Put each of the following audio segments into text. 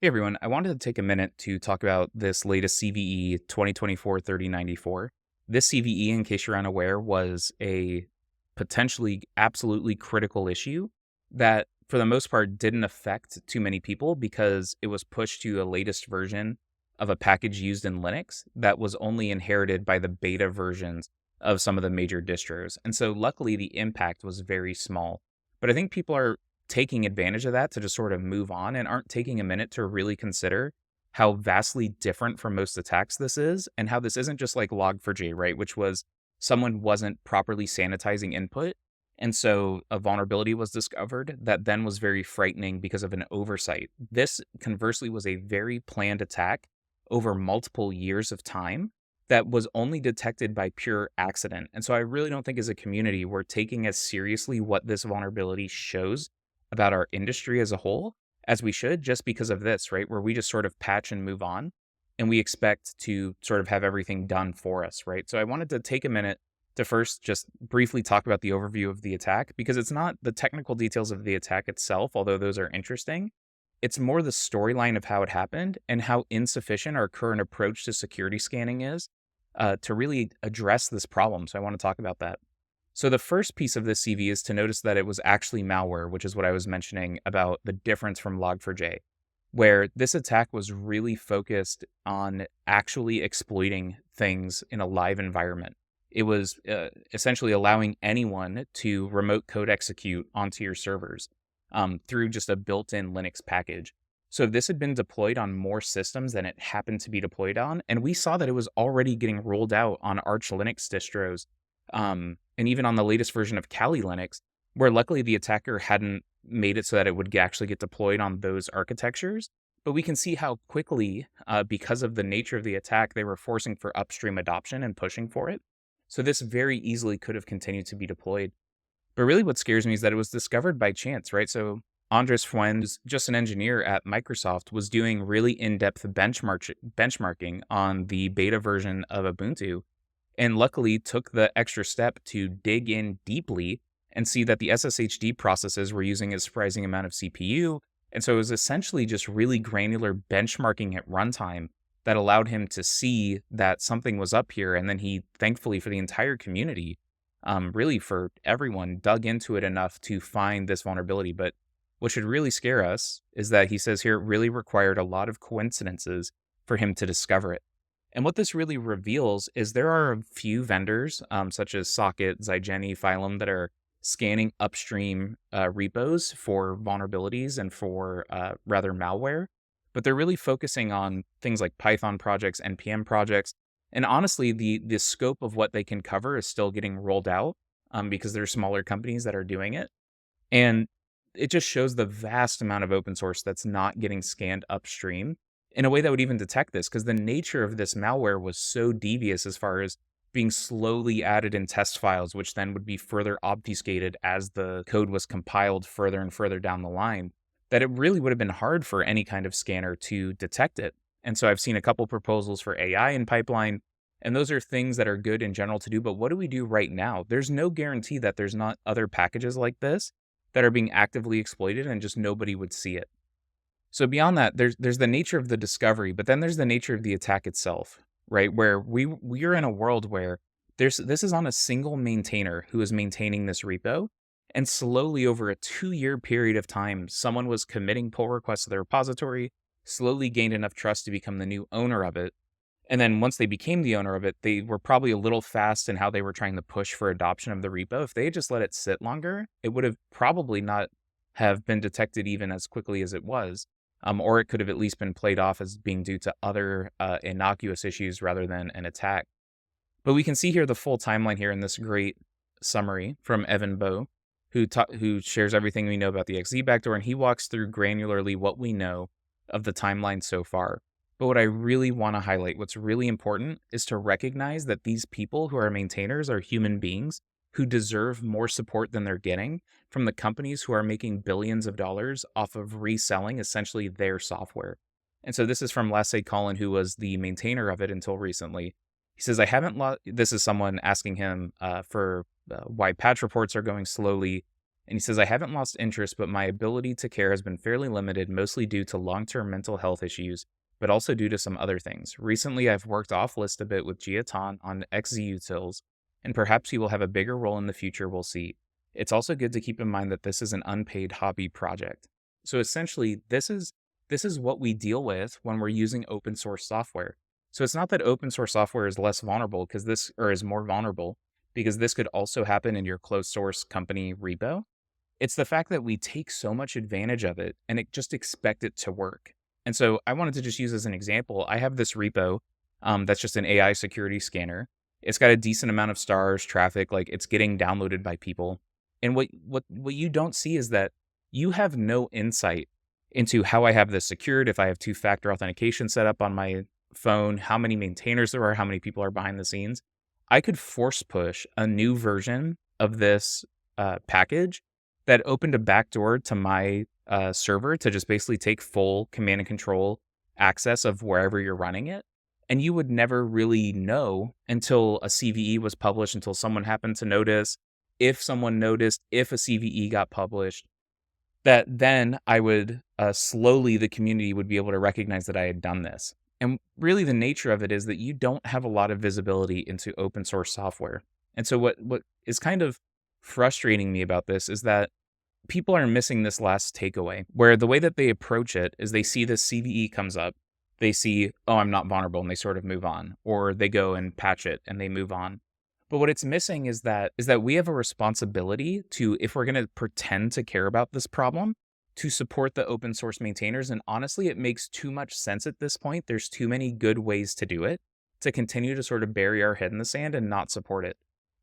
Hey everyone, I wanted to take a minute to talk about this latest CVE 2024-3094. This CVE, in case you're unaware, was a potentially absolutely critical issue that, for the most part, didn't affect too many people because it was pushed to a latest version of a package used in Linux that was only inherited by the beta versions of some of the major distros. And so, luckily, the impact was very small. But I think people are taking advantage of that to just sort of move on and aren't taking a minute to really consider how vastly different from most attacks this is and how this isn't just like Log4j, right? Which was someone wasn't properly sanitizing input. And so a vulnerability was discovered that then was very frightening because of an oversight. This conversely was a very planned attack over multiple years of time that was only detected by pure accident. And so I really don't think as a community we're taking as seriously what this vulnerability shows about our industry as a whole as we should, just because of this, right? Where we just sort of patch and move on and we expect to sort of have everything done for us, right? So I wanted to take a minute to first just briefly talk about the overview of the attack because it's not the technical details of the attack itself, although those are interesting. It's more the storyline of how it happened and how insufficient our current approach to security scanning is to really address this problem. So I want to talk about that. So the first piece of this CV is to notice that it was actually malware, which is what I was mentioning about the difference from Log4j, where this attack was really focused on actually exploiting things in a live environment. It was essentially allowing anyone to remote code execute onto your servers through just a built-in Linux package. So this had been deployed on more systems than it happened to be deployed on, and we saw that it was already getting rolled out on Arch Linux distros and even on the latest version of Kali Linux, where luckily the attacker hadn't made it so that it would actually get deployed on those architectures. But we can see how quickly, because of the nature of the attack, they were forcing for upstream adoption and pushing for it. So this very easily could have continued to be deployed. But really what scares me is that it was discovered by chance, right? So Andres Fuentes, just an engineer at Microsoft, was doing really in-depth benchmarking on the beta version of Ubuntu and luckily took the extra step to dig in deeply and see that the SSHD processes were using a surprising amount of CPU. And so it was essentially just really granular benchmarking at runtime that allowed him to see that something was up here. And then he, thankfully for the entire community, really for everyone, dug into it enough to find this vulnerability. But what should really scare us is that he says here it really required a lot of coincidences for him to discover it. And what this really reveals is there are a few vendors, such as Socket, Zygeny, Phylum, that are scanning upstream repos for vulnerabilities and for rather malware. But they're really focusing on things like Python projects, NPM projects. And honestly, the scope of what they can cover is still getting rolled out because there are smaller companies that are doing it. And it just shows the vast amount of open source that's not getting scanned upstream in a way that would even detect this, because the nature of this malware was so devious as far as being slowly added in test files, which then would be further obfuscated as the code was compiled further and further down the line, that it really would have been hard for any kind of scanner to detect it. And so I've seen a couple proposals for AI in pipeline, and those are things that are good in general to do. But what do we do right now? There's no guarantee that there's not other packages like this that are being actively exploited and just nobody would see it. So beyond that, there's the nature of the discovery, but then there's the nature of the attack itself, right? Where we're in a world where this is on a single maintainer who is maintaining this repo, and slowly over a 2-year period of time, someone was committing pull requests to the repository, slowly gained enough trust to become the new owner of it. And then once they became the owner of it, they were probably a little fast in how they were trying to push for adoption of the repo. If they had just let it sit longer, it would have probably not have been detected even as quickly as it was. Or it could have at least been played off as being due to other innocuous issues rather than an attack. But we can see here the full timeline here in this great summary from Evan Bowe, who shares everything we know about the XZ backdoor, and he walks through granularly what we know of the timeline so far. But what I really want to highlight, what's really important, is to recognize that these people who are maintainers are human beings who deserve more support than they're getting from the companies who are making billions of dollars off of reselling essentially their software. And so this is from Lasse Collin, who was the maintainer of it until recently. He says, I haven't this is someone asking him for why patch reports are going slowly And he says, I haven't lost interest, but my ability to care has been fairly limited, mostly due to long-term mental health issues, but also due to some other things. Recently, I've worked off list a bit with Giatan on XZUtils, and perhaps he will have a bigger role in the future, we'll see. It's also good to keep in mind that this is an unpaid hobby project. So essentially, this is what we deal with when we're using open source software. So it's not that open source software is less vulnerable is more vulnerable because this could also happen in your closed source company repo. It's the fact that we take so much advantage of it and just expect it to work. And so I wanted to just use as an example, I have this repo that's just an AI security scanner. It's got a decent amount of stars, traffic, like it's getting downloaded by people. And what you don't see is that you have no insight into how I have this secured, if I have two-factor authentication set up on my phone, how many maintainers there are, how many people are behind the scenes. I could force push a new version of this package that opened a backdoor to my server to just basically take full command and control access of wherever you're running it. And you would never really know until a CVE was published, until someone happened to notice. If someone noticed, if a CVE got published, that then I would slowly, the community would be able to recognize that I had done this. And really the nature of it is that you don't have a lot of visibility into open source software. And so what is kind of frustrating me about this is that people are missing this last takeaway, where the way that they approach it is they see this CVE comes up, they see, oh, I'm not vulnerable, and they sort of move on, or they go and patch it and they move on. But what it's missing is that we have a responsibility to, if we're going to pretend to care about this problem, to support the open source maintainers. And honestly, it makes too much sense at this point. There's too many good ways to do it to continue to sort of bury our head in the sand and not support it.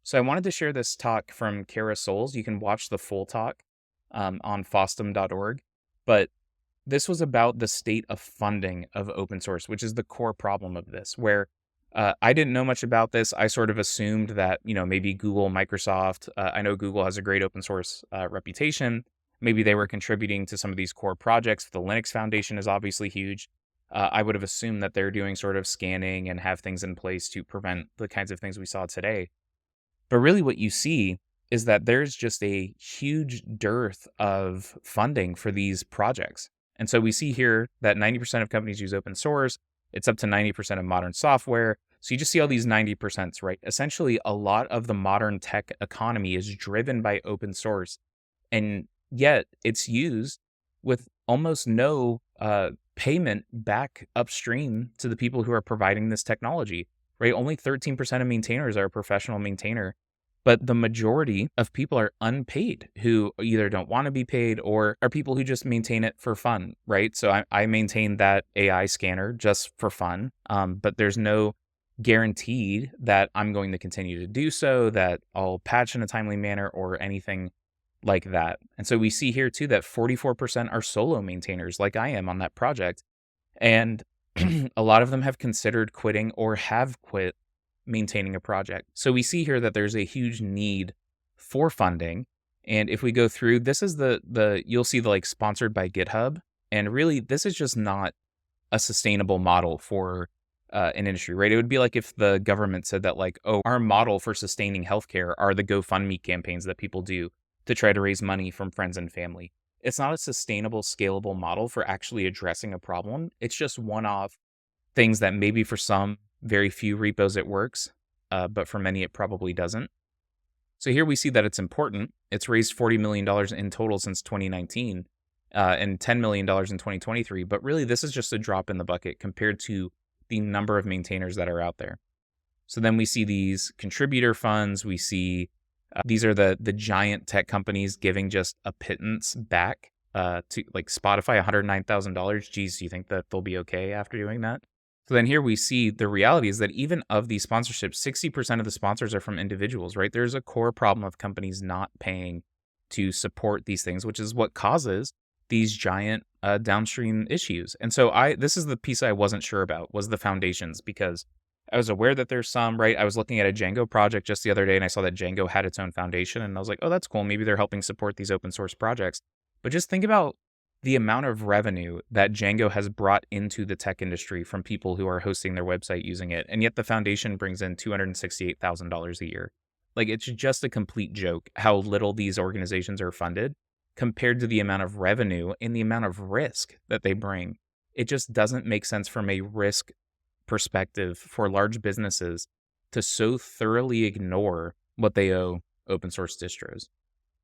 So I wanted to share this talk from Kara Souls. You can watch the full talk on fostum.org. But this was about the state of funding of open source, which is the core problem of this, where I didn't know much about this. I sort of assumed that, maybe Google, Microsoft, I know Google has a great open source reputation. Maybe they were contributing to some of these core projects. The Linux Foundation is obviously huge. I would have assumed that they're doing sort of scanning and have things in place to prevent the kinds of things we saw today. But really what you see is that there's just a huge dearth of funding for these projects. And so we see here that 90% of companies use open source. It's up to 90% of modern software. So you just see all these 90%, right? Essentially, a lot of the modern tech economy is driven by open source. And yet it's used with almost no payment back upstream to the people who are providing this technology, right? Only 13% of maintainers are a professional maintainer. But the majority of people are unpaid, who either don't want to be paid or are people who just maintain it for fun, right? So I maintain that AI scanner just for fun, but there's no guarantee that I'm going to continue to do so, that I'll patch in a timely manner or anything like that. And so we see here too that 44% are solo maintainers like I am on that project. And a lot of them have considered quitting or have quit maintaining a project. So we see here that there's a huge need for funding. And if we go through, this is you'll see the sponsored by GitHub. And really, this is just not a sustainable model for an industry, right? It would be like if the government said that oh, our model for sustaining healthcare are the GoFundMe campaigns that people do to try to raise money from friends and family. It's not a sustainable, scalable model for actually addressing a problem. It's just one-off things that maybe for some very few repos it works, but for many it probably doesn't. So here we see that it's important. It's raised $40 million in total since 2019 and $10 million in 2023. But really, this is just a drop in the bucket compared to the number of maintainers that are out there. So then we see these contributor funds. We see these are the giant tech companies giving just a pittance back to Spotify, $109,000. Geez, do you think that they'll be okay after doing that? So then here we see the reality is that even of these sponsorships, 60% of the sponsors are from individuals, right? There's a core problem of companies not paying to support these things, which is what causes these giant downstream issues. And so this is the piece I wasn't sure about, was the foundations, because I was aware that there's some, right? I was looking at a Django project just the other day and I saw that Django had its own foundation and I was like, oh, that's cool. Maybe they're helping support these open source projects. But just think about the amount of revenue that Django has brought into the tech industry from people who are hosting their website using it. And yet the foundation brings in $268,000 a year. Like, it's just a complete joke how little these organizations are funded compared to the amount of revenue and the amount of risk that they bring. It just doesn't make sense from a risk perspective for large businesses to so thoroughly ignore what they owe open source distros.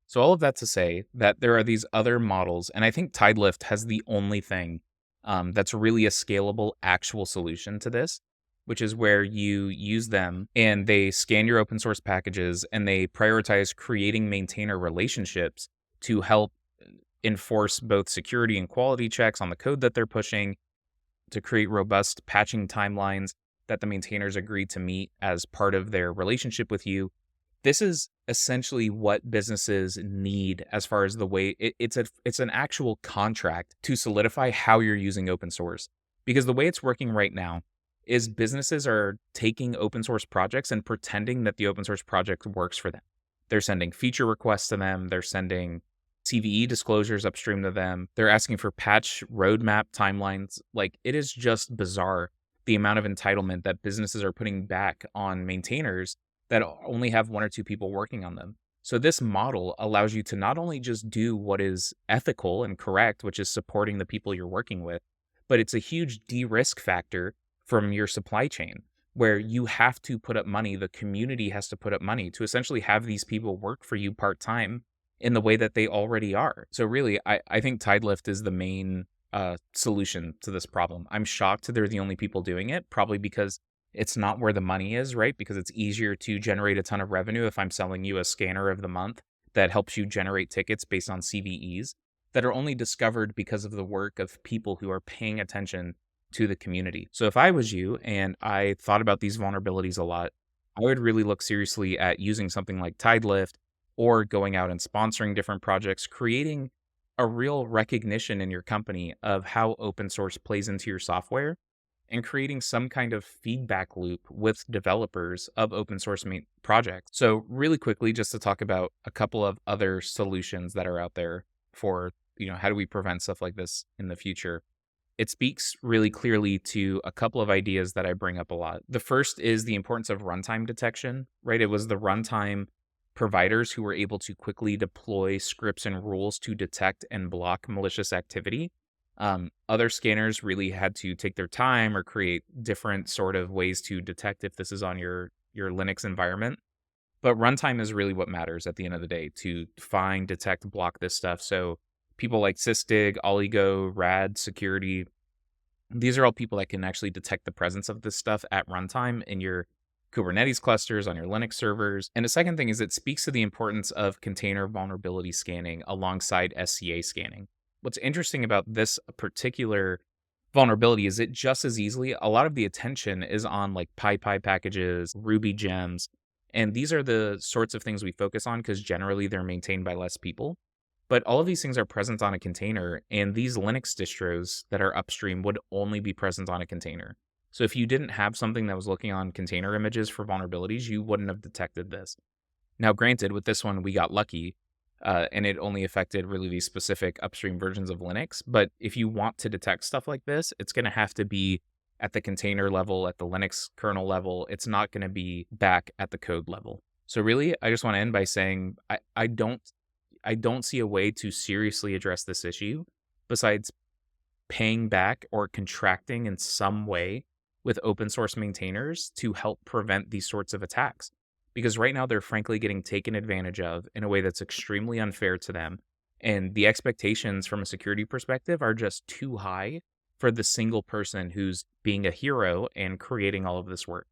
So all of that to say that there are these other models, and I think Tidelift has the only thing that's really a scalable actual solution to this, which is where you use them and they scan your open source packages and they prioritize creating maintainer relationships to help enforce both security and quality checks on the code that they're pushing, to create robust patching timelines that the maintainers agree to meet as part of their relationship with you. This is essentially what businesses need as far as the way it's an actual contract to solidify how you're using open source. Because the way it's working right now is businesses are taking open source projects and pretending that the open source project works for them. They're sending feature requests to them, they're sending CVE disclosures upstream to them. They're asking for patch roadmap timelines. Like, it is just bizarre the amount of entitlement that businesses are putting back on maintainers that only have one or two people working on them. So this model allows you to not only just do what is ethical and correct, which is supporting the people you're working with, but it's a huge de-risk factor from your supply chain where you have to put up money, the community has to put up money to essentially have these people work for you part-time in the way that they already are. So really, I think Tidelift is the main solution to this problem. I'm shocked they're the only people doing it, probably because it's not where the money is, right? Because it's easier to generate a ton of revenue if I'm selling you a scanner of the month that helps you generate tickets based on CVEs that are only discovered because of the work of people who are paying attention to the community. So if I was you and I thought about these vulnerabilities a lot, I would really look seriously at using something like Tidelift or going out and sponsoring different projects, creating a real recognition in your company of how open source plays into your software, and creating some kind of feedback loop with developers of open source projects. So really quickly, just to talk about a couple of other solutions that are out there for, how do we prevent stuff like this in the future? It speaks really clearly to a couple of ideas that I bring up a lot. The first is the importance of runtime detection, right? It was the runtime providers who were able to quickly deploy scripts and rules to detect and block malicious activity. Other scanners really had to take their time or create different sort of ways to detect if this is on your Linux environment. But runtime is really what matters at the end of the day to find, detect, block this stuff. So people like Sysdig, Oligo, Rad, Security, these are all people that can actually detect the presence of this stuff at runtime in your Kubernetes clusters, on your Linux servers. And the second thing is it speaks to the importance of container vulnerability scanning alongside SCA scanning. What's interesting about this particular vulnerability is it just as easily, a lot of the attention is on like PyPy packages, Ruby gems, and these are the sorts of things we focus on because generally they're maintained by less people. But all of these things are present on a container, and these Linux distros that are upstream would only be present on a container. So if you didn't have something that was looking on container images for vulnerabilities, you wouldn't have detected this. Now, granted, with this one, we got lucky, and it only affected really these specific upstream versions of Linux. But if you want to detect stuff like this, it's going to have to be at the container level, at the Linux kernel level. It's not going to be back at the code level. So really, I just want to end by saying I don't see a way to seriously address this issue besides paying back or contracting in some way with open source maintainers to help prevent these sorts of attacks. Because right now they're frankly getting taken advantage of in a way that's extremely unfair to them. And the expectations from a security perspective are just too high for the single person who's being a hero and creating all of this work.